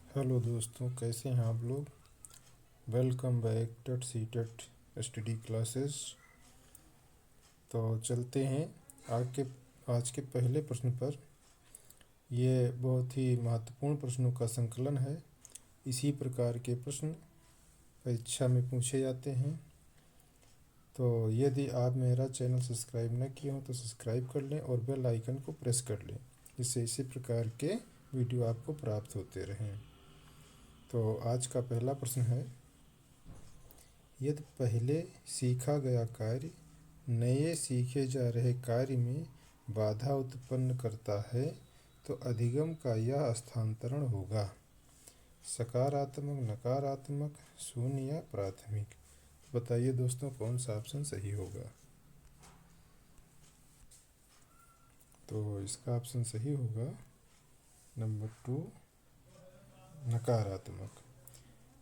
Hello दोस्तों, कैसे हैं आप लोग। Welcome back TET C TET study classes. तो चलते हैं आज के पहले प्रश्न पर। ये बहुत ही महत्वपूर्ण प्रश्नों का संकलन है। इसी प्रकार के प्रश्न परीक्षा में पूछे जाते हैं। तो यदि आप मेरा चैनल सब्सक्राइब न किए हो तो सब्सक्राइब कर लें और बेल आइकन को प्रेस कर लें, जिससे इसी प्रकार के वीडियो आपको प्राप्त होते रहें। तो आज का पहला प्रश्न है, यदि पहले सीखा गया कार्य नए सीखे जा रहे कार्य में बाधा उत्पन्न करता है तो अधिगम का यह स्थानांतरण होगा। सकारात्मक, नकारात्मक, शून्य या प्राथमिक। बताइए दोस्तों, कौन सा ऑप्शन सही होगा। तो इसका ऑप्शन सही होगा नंबर 2, नकारात्मक।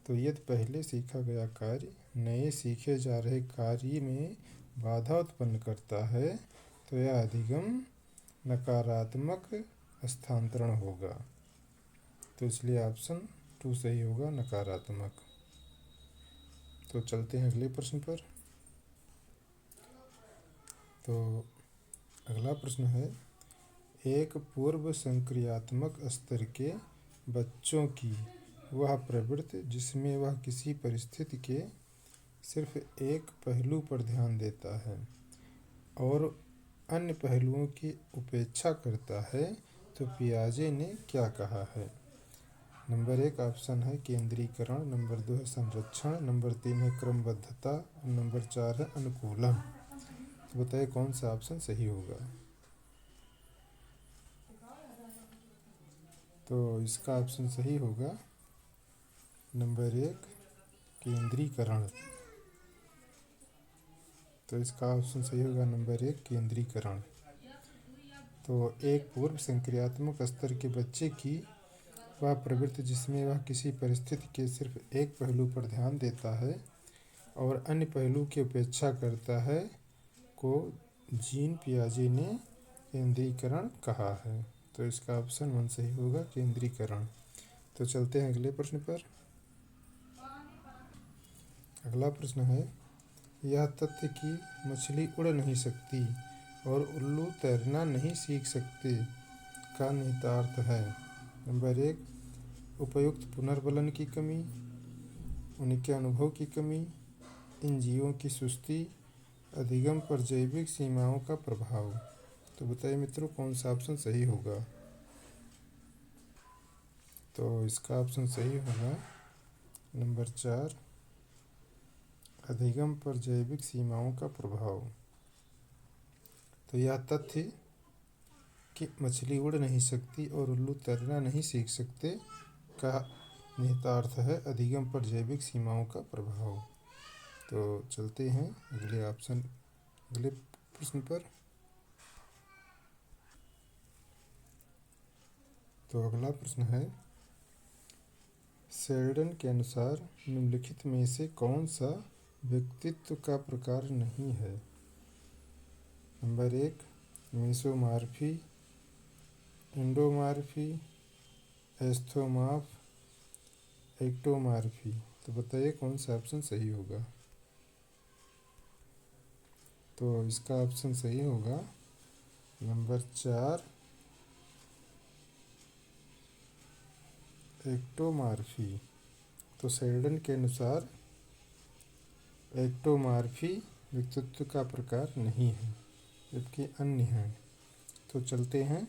तो यदि पहले सीखा गया कार्य नए सीखे जा रहे कार्य में बाधा उत्पन्न करता है तो यह अधिगम नकारात्मक स्थानांतरण होगा। तो इसलिए ऑप्शन 2 सही होगा, नकारात्मक। तो चलते हैं अगले प्रश्न पर। तो अगला प्रश्न है, एक पूर्व संक्रियात्मक स्तर के बच्चों की वह प्रवृत्ति जिसमें वह किसी परिस्थिति के सिर्फ एक पहलू पर ध्यान देता है और अन्य पहलुओं की उपेक्षा करता है, तो पियाजे ने क्या कहा है। नंबर 1 ऑप्शन है केंद्रीकरण, नंबर 2 है संरक्षण, नंबर 3 है क्रमबद्धता, नंबर 4 है अनुकूलन। तो बताइए कौन सा ऑप्शन सही होगा। तो इसका ऑप्शन सही होगा नंबर 1, केंद्रीकरण। तो इसका ऑप्शन सही होगा नंबर 1, केंद्रीकरण। तो एक पूर्व संक्रियात्मक स्तर के बच्चे की वह प्रवृत्ति जिसमें वह किसी परिस्थिति के सिर्फ एक पहलू पर ध्यान देता है और अन्य पहलू की उपेक्षा करता है को जीन पियाजे ने केंद्रीकरण कहा है। तो इसका ऑप्शन 1 सही होगा, केंद्रीकरण। तो चलते हैं अगले प्रश्न पर। अगला प्रश्न है, यह तथ्य कि मछली उड़ नहीं सकती और उल्लू तैरना नहीं सीख सकते का निहितार्थ है। नंबर 1, उपयुक्त पुनर्बलन की कमी, उनके अनुभव की कमी, इन जीवों की सुस्ती, अधिगम पर जैविक सीमाओं का प्रभाव। तो बताइए मित्रों, कौन सा ऑप्शन सही होगा। तो इसका ऑप्शन सही होगा नंबर 4, अधिगम पर जैविक सीमाओं का प्रभाव। तो यह तथ्य कि मछली उड़ नहीं सकती और उल्लू तैरना नहीं सीख सकते का निहितार्थ है अधिगम पर जैविक सीमाओं का प्रभाव। तो चलते हैं अगले प्रश्न पर। तो अगला प्रश्न है, शेल्डन के अनुसार निम्नलिखित में से कौन सा व्यक्तित्व का प्रकार नहीं है। नंबर 1, मेसोमॉर्फी, एंडोमॉर्फी, एस्थोमॉर्फ, एक्टोमॉर्फी। तो बताइए कौन सा ऑप्शन सही होगा। तो इसका ऑप्शन सही होगा नंबर 4, एक्टोमॉर्फी। तो शेल्डन के अनुसार एक्टोमॉर्फी व्यक्तित्व का प्रकार नहीं है, जबकि अन्य हैं। तो चलते हैं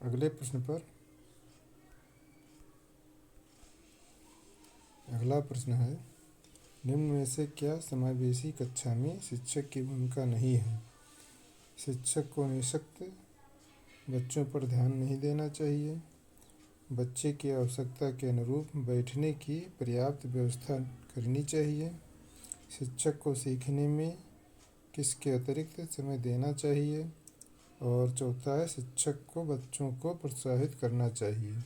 अगले प्रश्न पर। अगला प्रश्न है, निम्न में से क्या समावेशी कक्षा में शिक्षक की भूमिका नहीं है। शिक्षक को निःशक्त बच्चों पर ध्यान नहीं देना चाहिए, बच्चे की आवश्यकता के अनुरूप बैठने की पर्याप्त व्यवस्था करनी चाहिए, शिक्षक को सीखने में किसके अतिरिक्त समय देना चाहिए, और चौथा है शिक्षक को बच्चों को प्रोत्साहित करना चाहिए।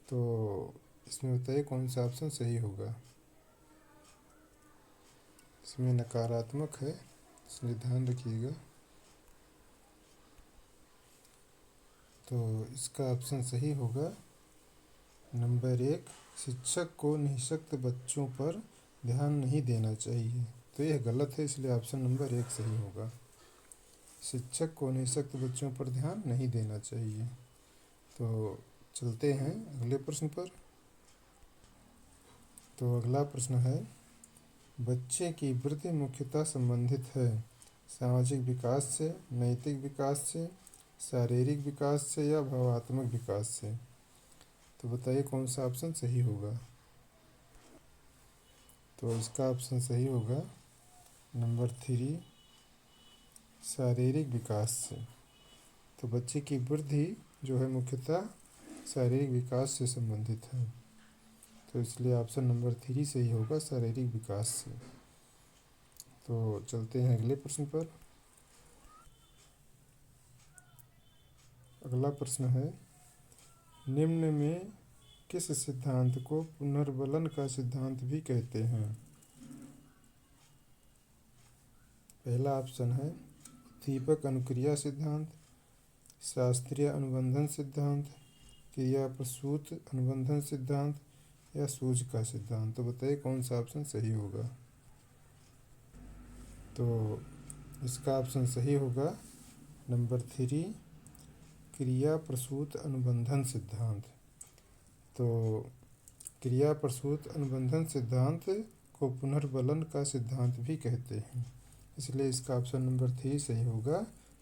तो इसमें बताइए कौन सा ऑप्शन सही होगा। इसमें नकारात्मक है, इसलिए ध्यान रखिएगा। तो इसका ऑप्शन सही होगा नंबर 1, शिक्षक को निःशक्त बच्चों पर ध्यान नहीं देना चाहिए। तो यह गलत है, इसलिए ऑप्शन नंबर 1 सही होगा। शिक्षक को निःशक्त बच्चों पर ध्यान नहीं देना चाहिए। तो चलते हैं अगले प्रश्न पर। तो अगला प्रश्न है, बच्चे की वृद्धि मुख्यतः संबंधित है सामाजिक विकास से, नैतिक विकास से, शारीरिक विकास से या भावात्मक विकास से। तो बताइए कौन सा ऑप्शन सही होगा। तो इसका ऑप्शन सही होगा नंबर 3, शारीरिक विकास से। तो बच्चे की वृद्धि जो है मुख्यतः शारीरिक विकास से संबंधित है, तो इसलिए ऑप्शन नंबर 3 सही होगा, शारीरिक विकास से। तो चलते हैं अगले प्रश्न पर। अगला प्रश्न है, निम्न में किस सिद्धांत को पुनर्बलन का सिद्धांत भी कहते हैं। पहला ऑप्शन है दीपक अनुक्रिया सिद्धांत, शास्त्रीय अनुबंधन सिद्धांत, क्रिया प्रसूत अनुबंधन सिद्धांत या सूझ का सिद्धांत। तो बताइए कौन सा ऑप्शन सही होगा। तो इसका ऑप्शन सही होगा नंबर 3, क्रिया प्रसूत अनुबंधन सिद्धांत। तो क्रिया प्रसूत अनुबंधन सिद्धांत को पुनर्बलन का सिद्धांत भी कहते हैं, इसलिए इसका ऑप्शन नंबर 3 सही होगा,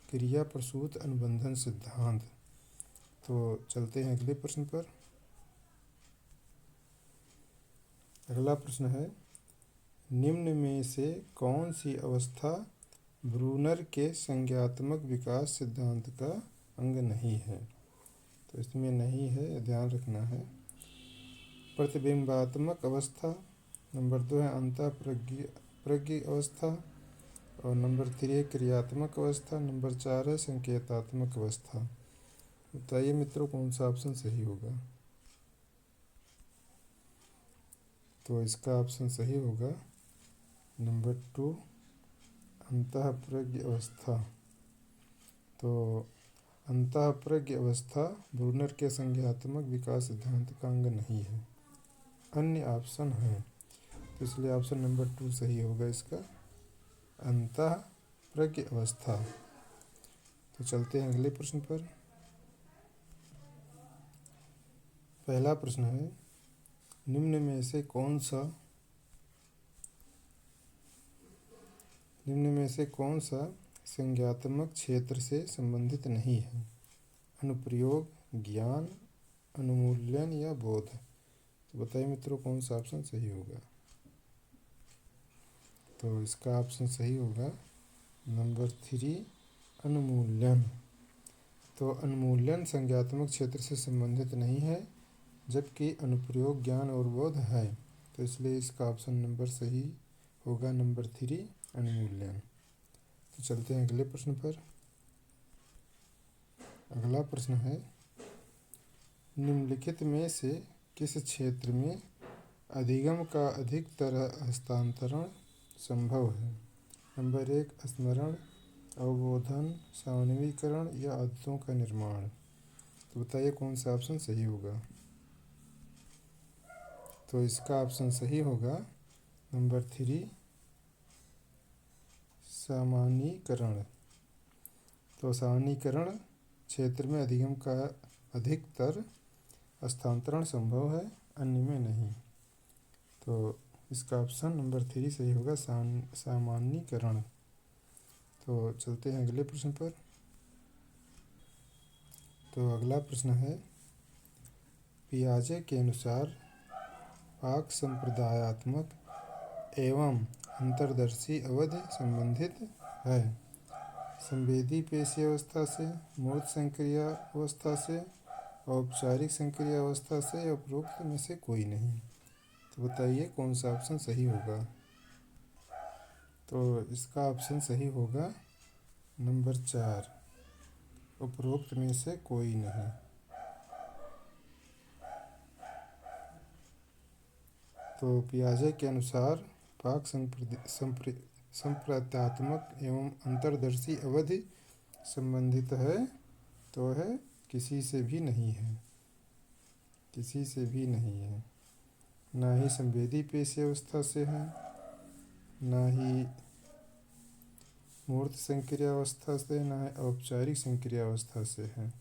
क्रिया प्रसूत अनुबंधन सिद्धांत। तो चलते हैं अगले प्रश्न पर। अगला प्रश्न है, निम्न में से कौन सी अवस्था ब्रूनर के संज्ञात्मक विकास सिद्धांत का अंग नहीं है। तो इसमें नहीं है, ध्यान रखना है। प्रतिबिंबात्मक अवस्था, नंबर 2 है अंतःप्रज्ञ अवस्था, और नंबर 3 है क्रियात्मक अवस्था, नंबर 4 है संकेतात्मक अवस्था। बताइए मित्रों कौन सा ऑप्शन सही होगा। तो इसका ऑप्शन सही होगा नंबर 2, अंतःप्रज्ञ अवस्था। तो अंतःप्रज्ञ अवस्था ब्रूनर के संज्ञात्मक विकास सिद्धांत का अंग नहीं है, अन्य ऑप्शन है, तो इसलिए ऑप्शन नंबर 2 सही होगा इसका, अंतःप्रज्ञ अवस्था। तो चलते हैं अगले प्रश्न पर। पहला प्रश्न है, निम्न में से कौन सा संज्ञात्मक क्षेत्र से संबंधित नहीं है। अनुप्रयोग, ज्ञान, अनुमूल्यन या बोध। तो बताइए मित्रों कौन सा ऑप्शन सही होगा। तो इसका ऑप्शन सही होगा नंबर 3, अनुमूल्यन। तो अनुमूल्यन संज्ञात्मक क्षेत्र से संबंधित नहीं है, जबकि अनुप्रयोग, ज्ञान और बोध है, तो इसलिए इसका ऑप्शन नंबर सही होगा नंबर 3, अनुमूल्यन। तो चलते हैं अगले प्रश्न पर। अगला प्रश्न है, निम्नलिखित में से किस क्षेत्र में अधिगम का अधिकतर हस्तांतरण संभव है। नंबर 1, स्मरण, अवबोधन, सामान्यीकरण या आदतों का निर्माण। तो बताइए कौन सा ऑप्शन सही होगा। तो इसका ऑप्शन सही होगा नंबर 3, सामान्यीकरण। तो सामान्यीकरण क्षेत्र में अधिगम का अधिकतर हस्तांतरण संभव है, अन्य में नहीं। तो इसका ऑप्शन नंबर 3 सही होगा, सामान्यीकरण। तो चलते हैं अगले प्रश्न पर। तो अगला प्रश्न है, पियाजे के अनुसार पाक संप्रदायात्मक एवं अंतर्दर्शी अवधि संबंधित है संवेदी पेशी अवस्था से, मूर्त संक्रिया अवस्था से, औपचारिक संक्रिया अवस्था से या उपरोक्त में से कोई नहीं। तो बताइए कौन सा ऑप्शन सही होगा। तो इसका ऑप्शन सही होगा नंबर 4, उपरोक्त में से कोई नहीं। तो पियाजे के अनुसार पाक संप्रदायात्मक एवं अंतर्दर्शी अवधि संबंधित है, तो है किसी से भी नहीं है। किसी से भी नहीं है, ना ही संवेदी पेश अवस्था से है, ना ही मूर्त संक्रियावस्था से, ना ही औपचारिक संक्रियावस्था से है।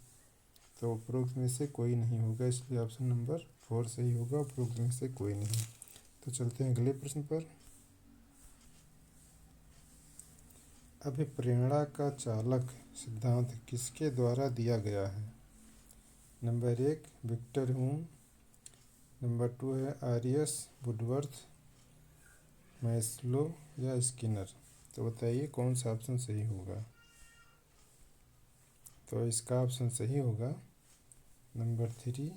तो उपरोक्त में से कोई नहीं होगा, इसलिए ऑप्शन नंबर 4 सही होगा, उपरोक्त में से कोई नहीं। तो चलते हैं अगले प्रश्न पर। अभिप्रेरणा का चालक सिद्धांत किसके द्वारा दिया गया है? नंबर 1 विक्टर ह्यूम, नंबर 2 है आरियस, वुडवर्थ, मैस्लो या स्किनर। तो बताइए कौन सा ऑप्शन सही होगा? तो इसका ऑप्शन सही होगा नंबर 3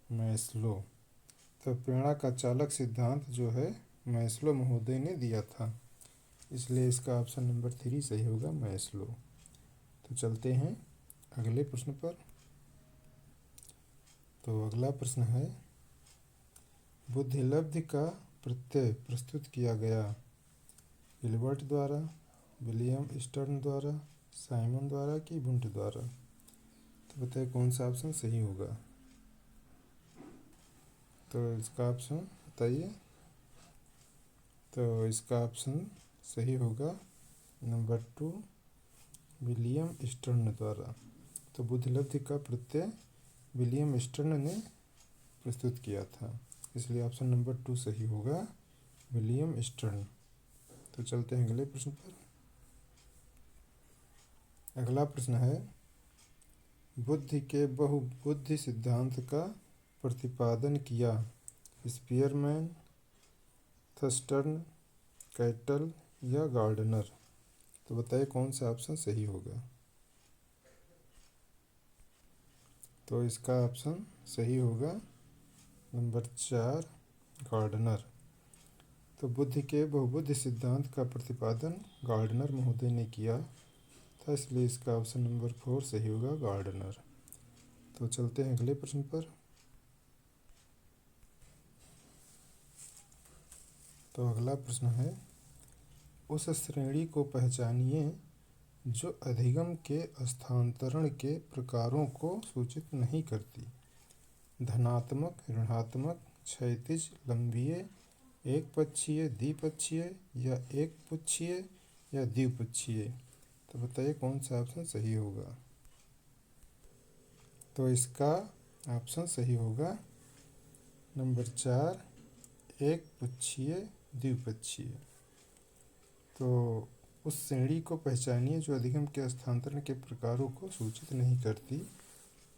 मैस्लो। तो प्रेरणा का चालक सिद्धांत जो है मैस्लो महोदय ने दिया था, इसलिए इसका ऑप्शन नंबर 3 सही होगा, मैस्लो। तो चलते हैं अगले प्रश्न पर। तो अगला प्रश्न है बुद्धिलब्धि का प्रत्यय प्रस्तुत किया गया हिल्बर्ट द्वारा, विलियम स्टर्न द्वारा, साइमन द्वारा कि वुंट द्वारा। तो बताइए कौन सा ऑप्शन सही होगा? तो इसका ऑप्शन बताइए। तो इसका ऑप्शन सही होगा नंबर 2 विलियम स्टर्न द्वारा। तो बुद्धिलब्धि का प्रत्यय विलियम स्टर्न ने प्रस्तुत किया था, इसलिए ऑप्शन नंबर 2 सही होगा, विलियम स्टर्न। तो चलते हैं अगले प्रश्न पर। अगला प्रश्न है बुद्धि के बहुबुद्धि सिद्धांत का प्रतिपादन किया स्पीयरमैन, थर्स्टन, कैटल या गार्डनर। तो बताइए कौन सा ऑप्शन सही होगा? तो इसका ऑप्शन सही होगा नंबर 4 गार्डनर। तो बुद्धि के बहुबुद्धि सिद्धांत का प्रतिपादन गार्डनर महोदय ने किया था, इसलिए इसका ऑप्शन नंबर 4 सही होगा, गार्डनर। तो चलते हैं अगले प्रश्न पर। तो अगला प्रश्न है उस श्रेणी को पहचानिए जो अधिगम के स्थानांतरण के प्रकारों को सूचित नहीं करती। धनात्मक, ऋणात्मक, क्षैतिज, लंबीय, एक पक्षीय, द्विपक्षीय या एक पुच्छीय या द्विपक्षीय। तो बताइए कौन सा ऑप्शन सही होगा? तो इसका ऑप्शन सही होगा नंबर 4 एक पुच्छीय, द्विपक्षीय। तो उस श्रेणी को पहचानिए जो अधिगम के स्थानांतरण के प्रकारों को सूचित नहीं करती।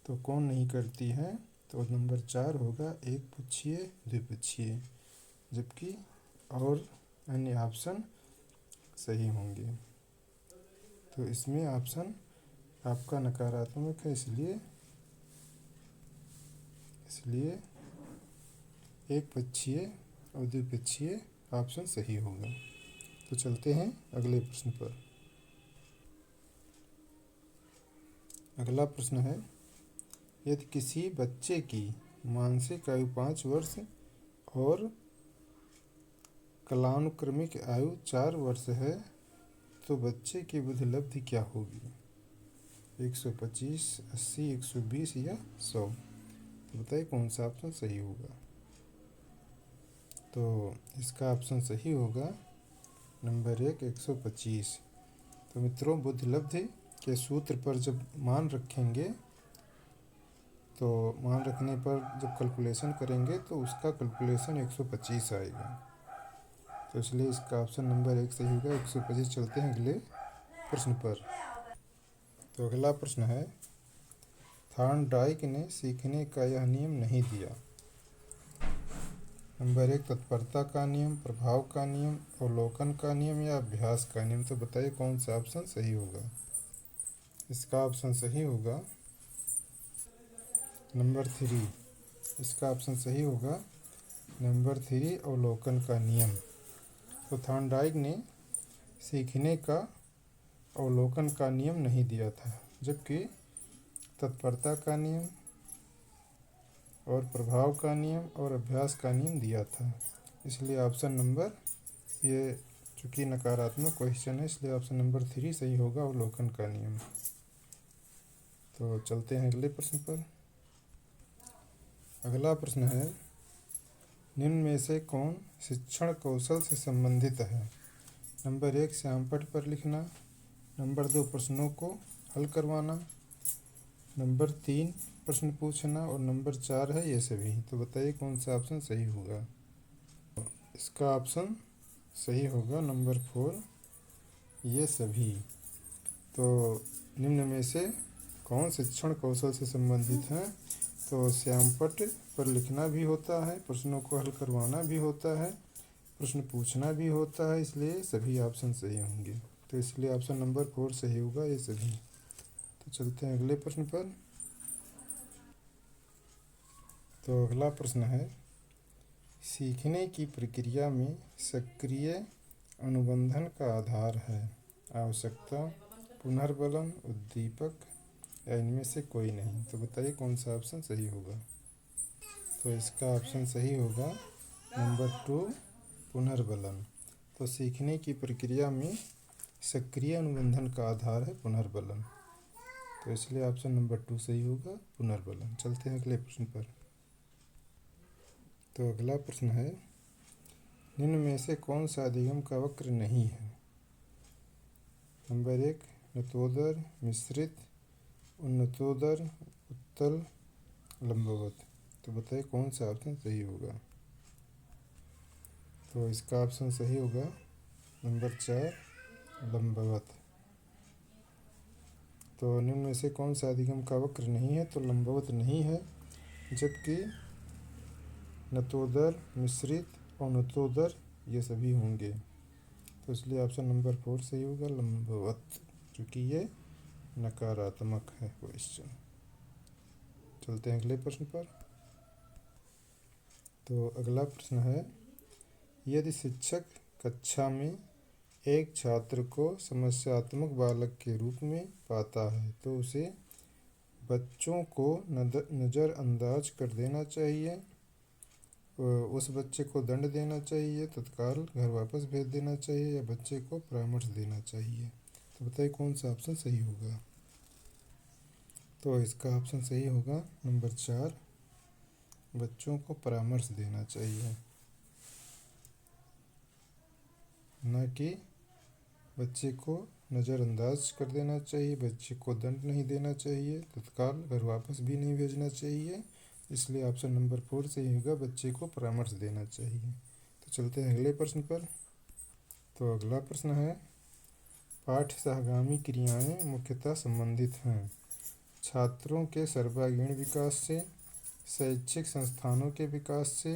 तो कौन नहीं करती है? तो नंबर 4 होगा, एक पुच्छीय, द्विपक्षीय, जबकि और अन्य ऑप्शन सही होंगे। तो इसमें ऑप्शन आपका नकारात्मक है, इसलिए एक पक्षीय और द्विपक्षीय ऑप्शन सही होगा। तो चलते हैं अगले प्रश्न पर। अगला प्रश्न है यदि किसी बच्चे की मानसिक आयु 5 वर्ष और कालानुक्रमिक आयु 4 वर्ष है तो बच्चे की बुद्धिलब्धि क्या होगी? 125, 80, 120 या 100। तो बताइए कौन सा ऑप्शन सही होगा? तो इसका ऑप्शन सही होगा नंबर 1 125। तो मित्रों बुद्धिलब्धि के सूत्र पर जब मान रखेंगे तो मान रखने पर जब कैलकुलेशन करेंगे तो उसका कैलकुलेशन 125 आएगा। तो इसलिए इसका ऑप्शन नंबर 1 सही होगा, 125। चलते हैं अगले प्रश्न पर। तो अगला प्रश्न है थॉर्नडाइक ने सीखने का यह नियम नहीं दिया। नंबर 1 तत्परता का नियम, प्रभाव का नियम, अवलोकन का नियम या अभ्यास का नियम। तो बताइए कौन सा ऑप्शन सही होगा? इसका ऑप्शन सही होगा नंबर 3। इसका ऑप्शन सही होगा नंबर 3 अवलोकन का नियम। तो थॉर्नडाइक ने सीखने का अवलोकन का नियम नहीं दिया था, जबकि तत्परता का नियम और प्रभाव का नियम और अभ्यास का नियम दिया था। इसलिए ऑप्शन नंबर, ये चूँकि नकारात्मक क्वेश्चन है इसलिए ऑप्शन नंबर 3 सही होगा, अवलोकन का नियम। तो चलते हैं अगले प्रश्न पर। अगला प्रश्न है, निम्न में से कौन शिक्षण कौशल से संबंधित है? नंबर 1 श्यामपट्ट पर लिखना, नंबर 2 प्रश्नों को हल करवाना, नंबर 3 प्रश्न पूछना और नंबर 4 है ये सभी। तो बताइए कौन सा ऑप्शन सही होगा? इसका ऑप्शन सही होगा नंबर 4 ये सभी। तो निम्न में से कौन शिक्षण कौशल से संबंधित है? तो श्यामपट्ट पर लिखना भी होता है, प्रश्नों को हल करवाना भी होता है, प्रश्न पूछना भी होता है, इसलिए सभी ऑप्शन सही होंगे। तो इसलिए ऑप्शन नंबर 4 सही होगा ये सभी। तो चलते हैं अगले प्रश्न पर। तो अगला प्रश्न है, सीखने की प्रक्रिया में सक्रिय अनुबंधन का आधार है आवश्यकता, पुनर्बलन, उद्दीपक या इनमें से कोई नहीं। तो बताइए कौन सा ऑप्शन सही होगा? तो इसका ऑप्शन सही होगा नंबर 2 पुनर्बलन। तो सीखने की प्रक्रिया में सक्रिय अनुबंधन का आधार है पुनर्बलन। तो इसलिए ऑप्शन नंबर 2 सही होगा पुनर्बलन। चलते हैं अगले प्रश्न पर। तो अगला प्रश्न है, निम्न में से कौन सा अधिगम का वक्र नहीं है? नंबर 1 नतोदर, मिश्रित, उन्नतोदर, उत्तल, लंबवत। तो बताइए कौन सा ऑप्शन सही होगा? तो इसका ऑप्शन सही होगा नंबर 4 लंबवत। तो निम्न में से कौन सा अधिगम का वक्र नहीं है? तो लंबवत नहीं है, जबकि नतोदर, मिश्रित और नतोदर ये सभी होंगे। तो इसलिए ऑप्शन नंबर 4 सही होगा लंबवत, क्योंकि ये नकारात्मक है क्वेश्चन। चलते हैं अगले प्रश्न पर। तो अगला प्रश्न है, यदि शिक्षक कक्षा में एक छात्र को समस्यात्मक बालक के रूप में पाता है तो उसे बच्चों को नज़रअंदाज कर देना चाहिए, उस बच्चे को दंड देना चाहिए, तत्काल घर वापस भेज देना चाहिए या बच्चे को परामर्श देना चाहिए। तो बताइए कौन सा ऑप्शन सही होगा? तो इसका ऑप्शन सही होगा नंबर 4 बच्चों को परामर्श देना चाहिए, न कि बच्चे को नज़रअंदाज कर देना चाहिए, बच्चे को दंड नहीं देना चाहिए, तत्काल घर वापस भी नहीं भेजना चाहिए। इसलिए ऑप्शन नंबर 4 सही होगा, बच्चे को परामर्श देना चाहिए। तो चलते हैं अगले प्रश्न पर। तो अगला प्रश्न है, पाठ सहगामी क्रियाएं मुख्यतः संबंधित हैं छात्रों के सर्वांगीण विकास से, शैक्षिक संस्थानों के विकास से,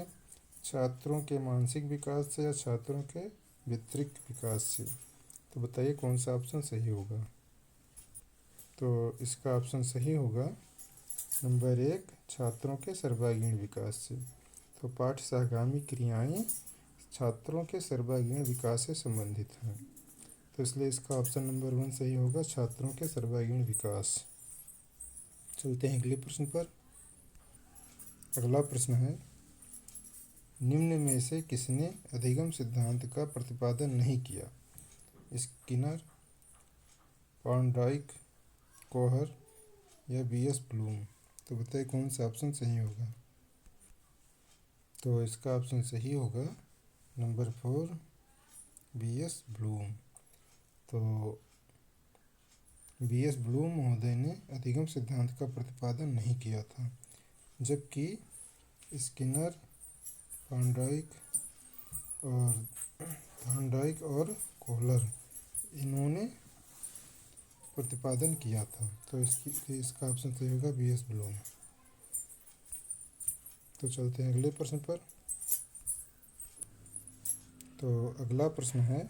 छात्रों के मानसिक विकास से या छात्रों के वितरिक विकास से। तो बताइए कौन सा ऑप्शन सही होगा? तो इसका ऑप्शन सही होगा नंबर 1 छात्रों के सर्वांगीण विकास से। तो पाठ सहगामी क्रियाएं छात्रों के सर्वांगीण विकास से संबंधित हैं, तो इसलिए इसका ऑप्शन नंबर 1 सही होगा छात्रों के सर्वांगीण विकास। चलते हैं अगले प्रश्न पर। अगला प्रश्न है, निम्न में से किसने अधिगम सिद्धांत का प्रतिपादन नहीं किया? स्किनर, थॉर्नडाइक, कोहर या बीएस ब्लूम। तो बताइए कौन सा ऑप्शन सही होगा? तो इसका ऑप्शन सही होगा नंबर 4 बीएस ब्लूम। तो बीएस ब्लूम महोदय ने अधिगम सिद्धांत का प्रतिपादन नहीं किया था, जबकि स्किनर, थॉर्नडाइक और कोहलर इन्होंने प्रतिपादन किया था। तो इसका ऑप्शन सही होगा बीएस ब्लूम। तो चलते हैं अगले प्रश्न पर। तो अगला प्रश्न है,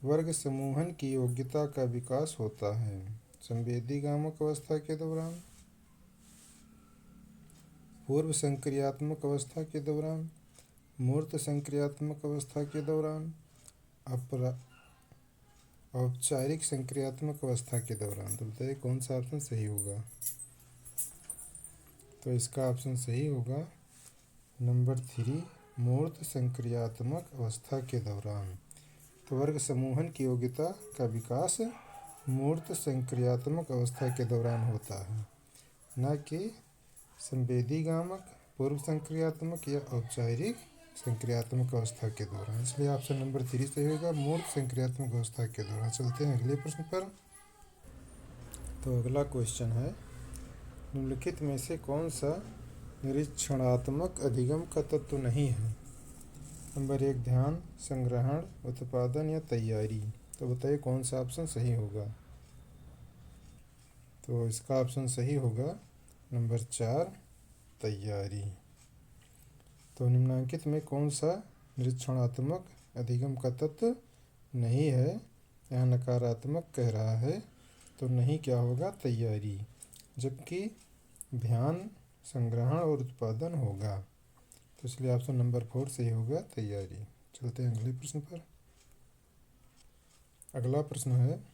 वर्ग समूहन की योग्यता का विकास होता है संवेदीगामक अवस्था के दौरान, पूर्व संक्रियात्मक अवस्था के दौरान, मूर्त संक्रियात्मक अवस्था के दौरान, औपचारिक संक्रियात्मक अवस्था के दौरान। तो बताइए कौन सा ऑप्शन सही होगा? तो इसका ऑप्शन सही होगा नंबर 3 मूर्त संक्रियात्मक अवस्था के दौरान। तो वर्ग समूहन की योग्यता का विकास मूर्त संक्रियात्मक अवस्था के दौरान होता है, न कि संवेदीगामक, पूर्व संक्रियात्मक या औपचारिक संक्रियात्मक अवस्था के दौरान। इसलिए ऑप्शन नंबर 3 सही होगा, मूर्त संक्रियात्मक अवस्था के दौरान। चलते हैं अगले प्रश्न पर। तो अगला क्वेश्चन है, निम्नलिखित में से कौन सा निरीक्षणात्मक अधिगम का तत्व नहीं है? नंबर 1 ध्यान, संग्रहण, उत्पादन या तैयारी। तो बताइए कौन सा ऑप्शन सही होगा। तो इसका ऑप्शन सही होगा नंबर 4 तैयारी। तो निम्नांकित में कौन सा निरीक्षणात्मक अधिगम का तत्व नहीं है? यहाँ नकारात्मक कह रहा है, तो नहीं क्या होगा? तैयारी। जबकि ध्यान, संग्रहण और उत्पादन होगा। तो इसलिए ऑप्शन नंबर 4 सही होगा, तैयारी। चलते हैं अगले प्रश्न पर। अगला प्रश्न है,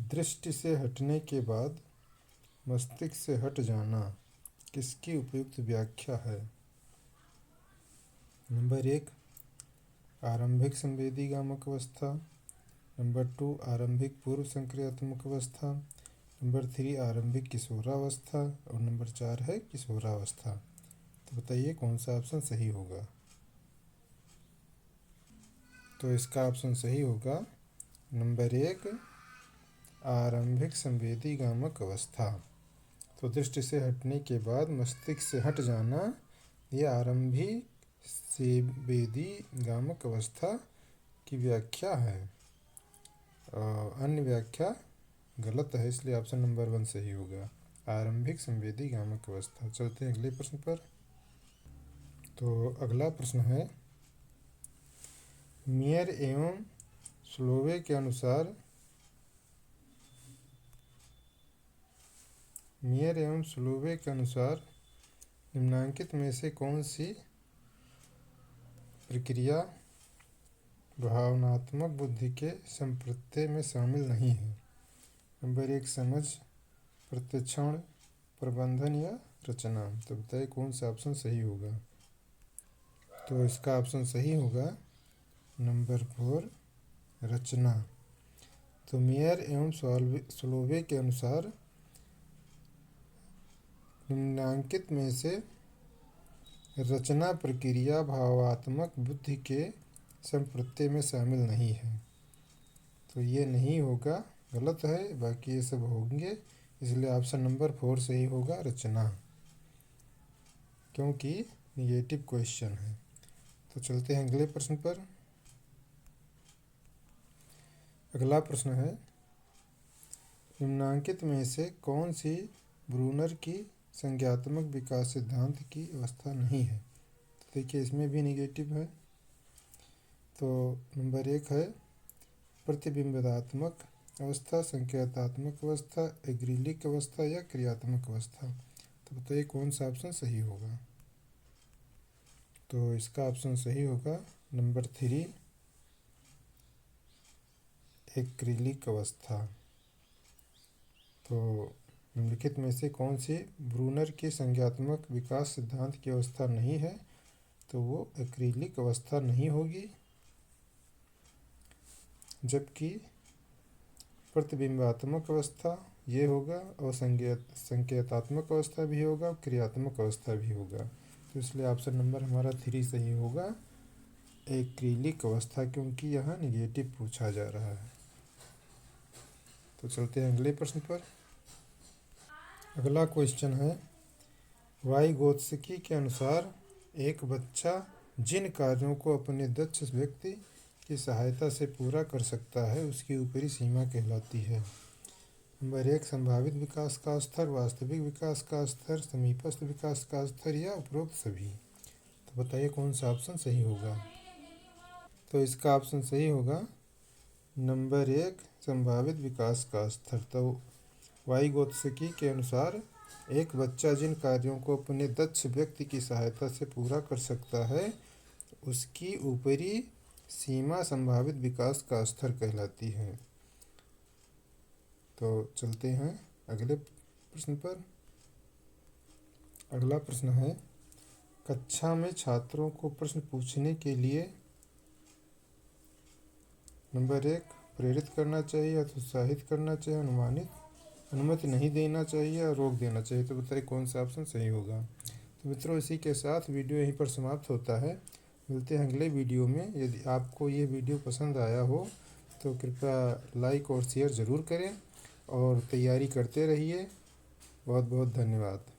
दृष्टि से हटने के बाद मस्तिष्क से हट जाना किसकी उपयुक्त व्याख्या है? नंबर 1 आरंभिक संवेदीगामक अवस्था, नंबर 2 आरंभिक पूर्व संक्रियात्मक अवस्था, नंबर 3 आरंभिक किशोरावस्था और नंबर 4 है किशोरावस्था। तो बताइए कौन सा ऑप्शन सही होगा। तो इसका ऑप्शन सही होगा नंबर 1 आरंभिक संवेदीगामक अवस्था। तो दृष्टि से हटने के बाद मस्तिष्क से हट जाना, यह आरंभिक संवेदीगामक अवस्था की व्याख्या है। अन्य व्याख्या गलत है, इसलिए ऑप्शन नंबर 1 सही होगा, आरंभिक संवेदीगामक अवस्था। चलते हैं अगले प्रश्न पर। तो अगला प्रश्न है, मेयर एवं स्लोवे के अनुसार निम्नांकित में से कौन सी प्रक्रिया भावनात्मक बुद्धि के संप्रत्यय में शामिल नहीं है? नंबर 1 समझ, प्रत्यक्षण, प्रबंधन या रचना। तो बताइए कौन सा ऑप्शन सही होगा। तो इसका ऑप्शन सही होगा नंबर 4 रचना। तो मेयर एवं स्लोवे के अनुसार निम्नांकित में से रचना प्रक्रिया भावात्मक बुद्धि के संप्रत्यय में शामिल नहीं है। तो ये नहीं होगा, गलत है, बाकी ये सब होंगे। इसलिए ऑप्शन नंबर 4 सही होगा, रचना, क्योंकि निगेटिव क्वेश्चन है। तो चलते हैं अगले प्रश्न पर। अगला प्रश्न है, निम्नांकित में से कौन सी ब्रूनर की संज्ञात्मक विकास सिद्धांत की अवस्था नहीं है? तो देखिए इसमें भी निगेटिव है। तो नंबर 1 है प्रतिबिंबात्मक अवस्था, संकेतात्मक अवस्था, एग्रीलिक अवस्था या क्रियात्मक अवस्था। तो बताइए कौन सा ऑप्शन सही होगा। तो इसका ऑप्शन सही होगा नंबर 3 एक्रिलिक अवस्था। तो निम्नलिखित में से कौन सी ब्रूनर की संज्ञात्मक विकास सिद्धांत की अवस्था नहीं है? तो वो एक्रिलिक अवस्था नहीं होगी। जबकि प्रतिबिंबात्मक अवस्था ये होगा, और संकेतात्मक अवस्था भी होगा, और क्रियात्मक अवस्था भी होगा। तो इसलिए ऑप्शन नंबर हमारा 3 सही होगा, एक्रिलिक अवस्था, क्योंकि यहाँ निगेटिव पूछा जा रहा है। तो चलते हैं अगले प्रश्न पर। अगला क्वेश्चन है, वाइगोत्स्की के अनुसार एक बच्चा जिन कार्यों को अपने दक्ष व्यक्ति की सहायता से पूरा कर सकता है उसकी ऊपरी सीमा कहलाती है। नंबर 1 संभावित विकास का स्तर, वास्तविक विकास का स्तर, समीपस्थ विकास का स्तर या उपरोक्त सभी। तो बताइए कौन सा ऑप्शन सही होगा। तो इसका ऑप्शन सही होगा नंबर 1 संभावित विकास का स्तर। तो वाइगोत्स्की के अनुसार एक बच्चा जिन कार्यों को अपने दक्ष व्यक्ति की सहायता से पूरा कर सकता है उसकी ऊपरी सीमा संभावित विकास का स्तर कहलाती है। तो चलते हैं अगले प्रश्न पर। अगला प्रश्न है, कक्षा में छात्रों को प्रश्न पूछने के लिए नंबर 1 प्रेरित करना चाहिए, हतोत्साहित करना चाहिए, अनुमति नहीं देना चाहिए और रोक देना चाहिए। तो बताइए कौन सा ऑप्शन सही होगा। तो मित्रों, इसी के साथ वीडियो यहीं पर समाप्त होता है। मिलते हैं अगले वीडियो में। यदि आपको ये वीडियो पसंद आया हो तो कृपया लाइक और शेयर ज़रूर करें और तैयारी करते रहिए। बहुत बहुत धन्यवाद।